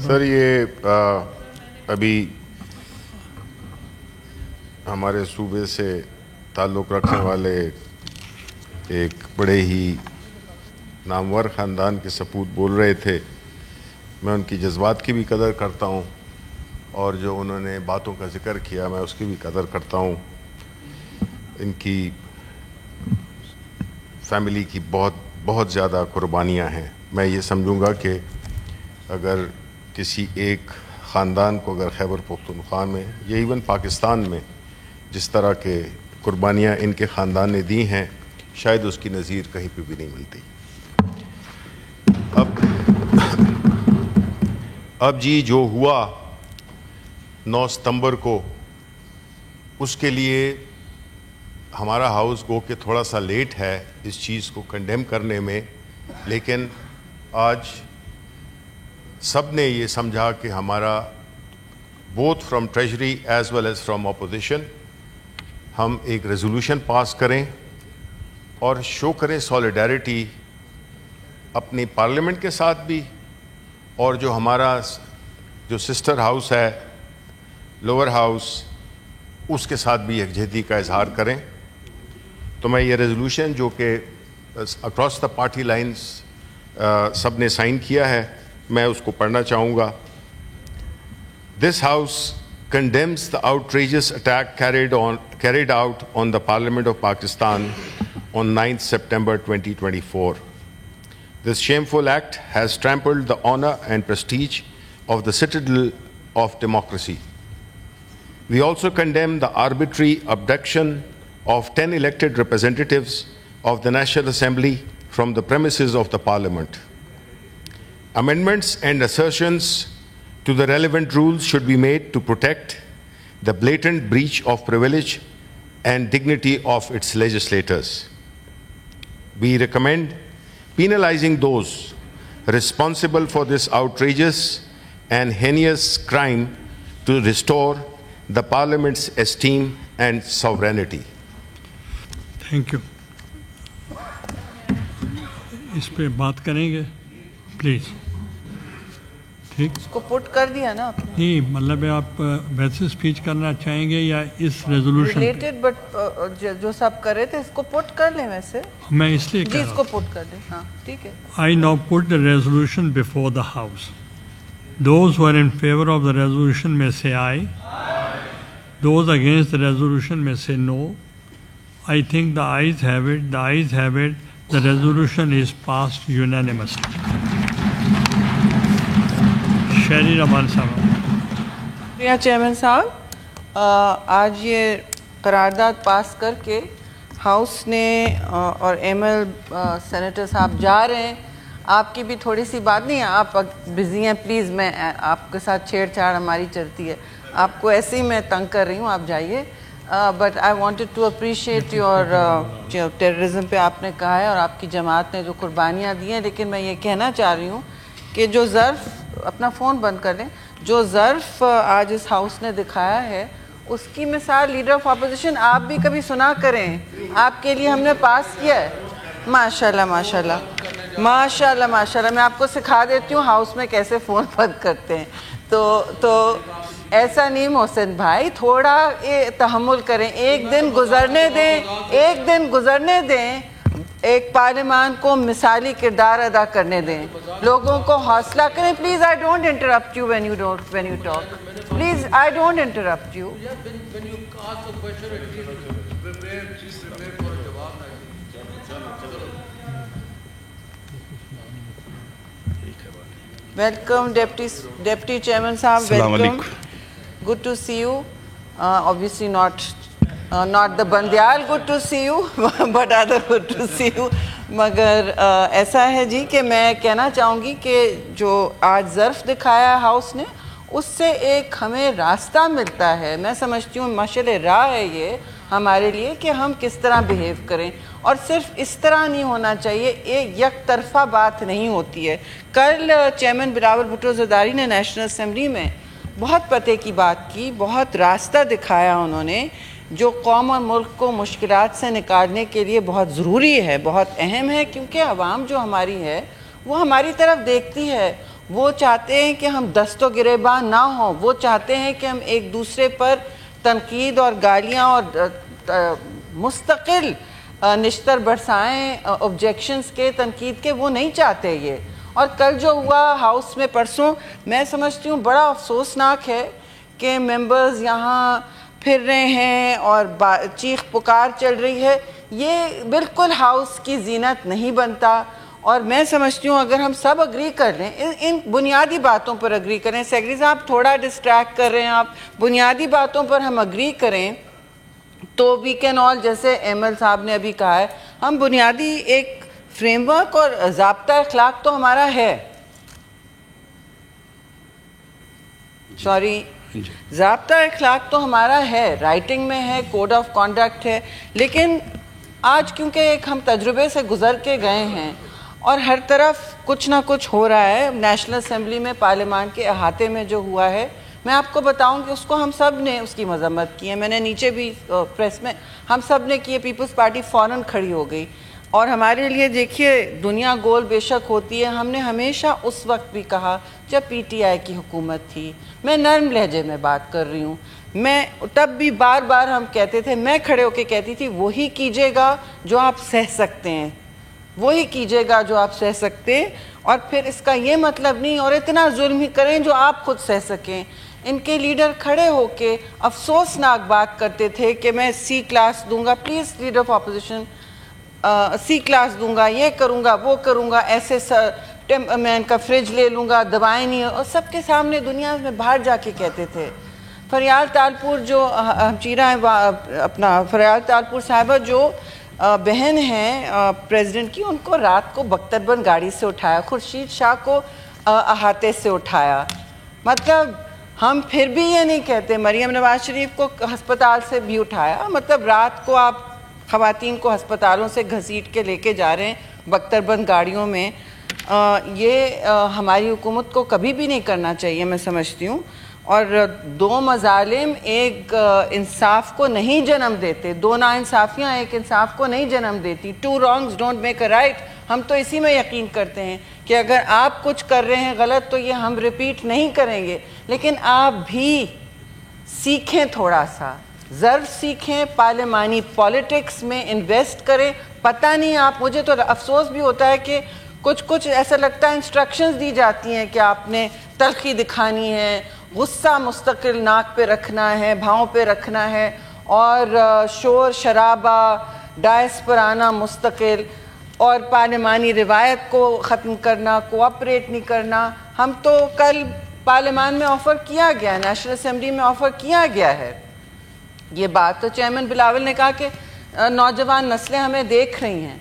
سر یہ ابھی ہمارے صوبے سے تعلق رکھنے والے ایک بڑے ہی نامور خاندان کے سپوت بول رہے تھے. میں ان کی جذبات کی بھی قدر کرتا ہوں اور جو انہوں نے باتوں کا ذکر کیا میں اس کی بھی قدر کرتا ہوں. ان کی فیملی کی بہت زیادہ قربانیاں ہیں. میں یہ سمجھوں گا کہ اگر کسی ایک خاندان کو اگر خیبر پختونخوا میں یا ایون پاکستان میں جس طرح کے قربانیاں ان کے خاندان نے دی ہیں شاید اس کی نظیر کہیں پہ بھی نہیں ملتی. اب جی جو ہوا 9 ستمبر کو اس کے لیے ہمارا ہاؤس گو کہ تھوڑا سا لیٹ ہے اس چیز کو کنڈیم کرنے میں, لیکن آج سب نے یہ سمجھا کہ ہمارا both from treasury as well as from opposition ہم ایک ریزولوشن پاس کریں اور شو کریں سولیڈیرٹی اپنی پارلیمنٹ کے ساتھ بھی اور جو ہمارا جو سسٹر ہاؤس ہے لوور ہاؤس اس کے ساتھ بھی یکجہتی کا اظہار کریں. تو میں یہ ریزولوشن جو کہ اکراس دا پارٹی لائنز سب نے سائن کیا ہے میں اس کو پڑھنا چاہوں گا. This house condemns the outrageous attack carried out on the Parliament of Pakistan on 9th September 2024. This shameful act has trampled the honor and prestige of the citadel of democracy. We also condemn the arbitrary abduction of 10 elected representatives of the National Assembly from the premises of the Parliament. Amendments and assertions to the relevant rules should be made to protect the blatant breach of privilege and dignity of its legislators. We recommend penalizing those responsible for this outrageous and heinous crime to restore the Parliament's esteem and sovereignty. Thank you. اس پہ بات کریں گے please. ٹھیک اس کو پٹ کر دیا نا آپ نے. نہیں مطلب آپ ویسے اسپیچ کرنا چاہیں گے یا اس ریزولوشن ریلیٹڈ بٹ جو سب کر رہے تھے اس کو پٹ کر لیں. ویسے میں اس لیے جی اس کو پٹ کر دیں. ہاں ٹھیک ہے. I now put the resolution before the House. Those who are in favor of the resolution may say aye. Those against the resolution may say no. I think the ayes have it. The ayes have it. The resolution is passed unanimously. شہری رحمان صاحب. Chairman صاحب آج یہ قرارداد پاس کر کے house نے اور ایم ایل سینیٹر صاحب جا رہے ہیں. آپ کی بھی تھوڑی سی بات نہیں ہے, آپ بزی ہیں پلیز, میں آپ کے ساتھ چھیڑ چھاڑ ہماری چلتی ہے, آپ کو ایسے ہی میں تنگ کر رہی ہوں, آپ جائیے. But I wanted to appreciate your جو ٹیررزم پہ آپ نے کہا ہے اور آپ کی جماعت نے جو قربانیاں دی ہیں. لیکن میں یہ کہنا چاہ رہی ہوں کہ جو ظرف, اپنا فون بند کر لیں, جو ظرف آج اس ہاؤس نے دکھایا ہے اس کی مثال لیڈر آف اپوزیشن آپ بھی کبھی سنا کریں. آپ کے لیے ہم نے پاس کیا ہے. ماشاءاللہ ماشاءاللہ ماشاءاللہ ماشاءاللہ. میں آپ کو سکھا دیتی ہوں ہاؤس میں کیسے فون بند کرتے ہیں. تو ایسا نہیں محسن بھائی, تھوڑا تحمل کریں, ایک دن گزرنے دیں, ایک دن گزرنے دیں, ایک پارلیمان کو مثالی کردار ادا کرنے دیں, لوگوں کو حوصلہ کریں. Please I don't interrupt you when you talk. Please I don't interrupt you. Welcome deputy chairman صاحب. Welcome. Good to see you. Obviously not the Bandial good to see you but other good to see you. مگر ایسا ہے جی کہ میں کہنا چاہوں گی کہ جو آج ظرف دکھایا ہاؤس نے اس سے ایک ہمیں راستہ ملتا ہے. میں سمجھتی ہوں مشعل راہ ہے یہ ہمارے لیے کہ ہم کس طرح بیہیو کریں, اور صرف اس طرح نہیں ہونا چاہیے, ایک یک طرفہ بات نہیں ہوتی ہے. کل چیئرمین بلاول بھٹو زرداری نے نیشنل اسمبلی میں بہت پتے کی بات کی, بہت راستہ دکھایا انہوں نے جو قوم اور ملک کو مشکلات سے نکالنے کے لیے بہت ضروری ہے, بہت اہم ہے, کیونکہ عوام جو ہماری ہے وہ ہماری طرف دیکھتی ہے, وہ چاہتے ہیں کہ ہم دست و گریباں نہ ہوں، وہ چاہتے ہیں کہ ہم ایک دوسرے پر تنقید اور گالیاں اور مستقل نشتر برسائیں آبجیکشنز کے، تنقید کے، وہ نہیں چاہتے یہ. اور کل جو ہوا ہاؤس میں پرسوں، میں سمجھتی ہوں بڑا افسوسناک ہے کہ ممبرز یہاں پھر رہے ہیں اور چیخ پکار چل رہی ہے. یہ بالکل ہاؤس کی زینت نہیں بنتا. اور میں سمجھتی ہوں اگر ہم سب اگری کر لیں، ان بنیادی باتوں پر اگری کریں، سیکریٹری صاحب تھوڑا ڈسٹریکٹ کر رہے ہیں آپ، بنیادی باتوں پر ہم اگری کریں تو وی کین آل، جیسے ایمل صاحب نے ابھی کہا ہے، ہم بنیادی ایک فریم ورک اور ضابطہ اخلاق تو ہمارا ہے. ضابطہ اخلاق تو ہمارا ہے، رائٹنگ میں ہے، کوڈ آف کانڈکٹ ہے. لیکن آج کیونکہ ایک ہم تجربے سے گزر کے گئے ہیں اور ہر طرف کچھ نہ کچھ ہو رہا ہے، نیشنل اسمبلی میں، پارلیمان کے احاطے میں جو ہوا ہے، میں آپ کو بتاؤں کہ اس کو ہم سب نے اس کی مذمت کی ہے. میں نے نیچے بھی پریس میں ہم سب نے کی ہے. پیپلز پارٹی فوراً کھڑی ہو گئی. اور ہمارے لیے دیکھیے دنیا گول بے شک ہوتی ہے. ہم نے ہمیشہ اس وقت بھی کہا جب پی ٹی آئی کی حکومت تھی، میں نرم لہجے میں بات کر رہی ہوں، میں تب بھی بار بار ہم کہتے تھے، میں کھڑے ہو کے کہتی تھی وہی کیجیے گا جو آپ سہ سکتے ہیں، وہی کیجیے گا جو آپ سہ سکتے ہیں، اور پھر اس کا یہ مطلب نہیں اور اتنا ظلم ہی کریں جو آپ خود سہ سکیں. ان کے لیڈر کھڑے ہو کے افسوسناک بات کرتے تھے کہ میں سی کلاس دوں گا، please leader of opposition, C class دوں گا، یہ کروں گا، وہ کروں گا، ایسے میں ان کا فریج لے لوں گا، دوائیں نہیں، اور سب کے سامنے دنیا میں باہر جا کے کہتے تھے. فریال تالپور جو ہمچیرہ ہیں، اپنا فریال تالپور صاحبہ جو بہن ہیں پریزیڈنٹ کی، ان کو رات کو بختربند گاڑی سے اٹھایا، خورشید شاہ کو احاطے سے اٹھایا. مطلب ہم پھر بھی یہ نہیں کہتے، مریم نواز شریف کو ہسپتال سے بھی اٹھایا. مطلب رات کو آپ خواتین کو ہسپتالوں سے گھسیٹ کے لے کے جا رہے ہیں بختربند گاڑیوں میں. یہ ہماری حکومت کو کبھی بھی نہیں کرنا چاہیے، میں سمجھتی ہوں. اور دو مظالم ایک انصاف کو نہیں جنم دیتے، دو ناانصافیاں ایک انصاف کو نہیں جنم دیتی. Two wrongs don't make a right. ہم تو اسی میں یقین کرتے ہیں کہ اگر آپ کچھ کر رہے ہیں غلط تو یہ ہم ریپیٹ نہیں کریں گے. لیکن آپ بھی سیکھیں، تھوڑا سا ضرب سیکھیں، پارلیمانی پالیٹکس میں انویسٹ کریں. پتہ نہیں آپ، مجھے تو افسوس بھی ہوتا ہے کہ کچھ ایسا لگتا ہے انسٹرکشنز دی جاتی ہیں کہ آپ نے تلخی دکھانی ہے، غصہ مستقل ناک پہ رکھنا ہے، بھاؤں پہ رکھنا ہے، اور شور شرابہ ڈائس پر آنا مستقل، اور پارلیمانی روایت کو ختم کرنا، کوآپریٹ نہیں کرنا. ہم تو کل پارلیمان میں آفر کیا گیا، نیشنل اسمبلی میں آفر کیا گیا ہے یہ بات. تو چیئرمین بلاول نے کہا کہ نوجوان نسلیں ہمیں دیکھ رہی ہیں.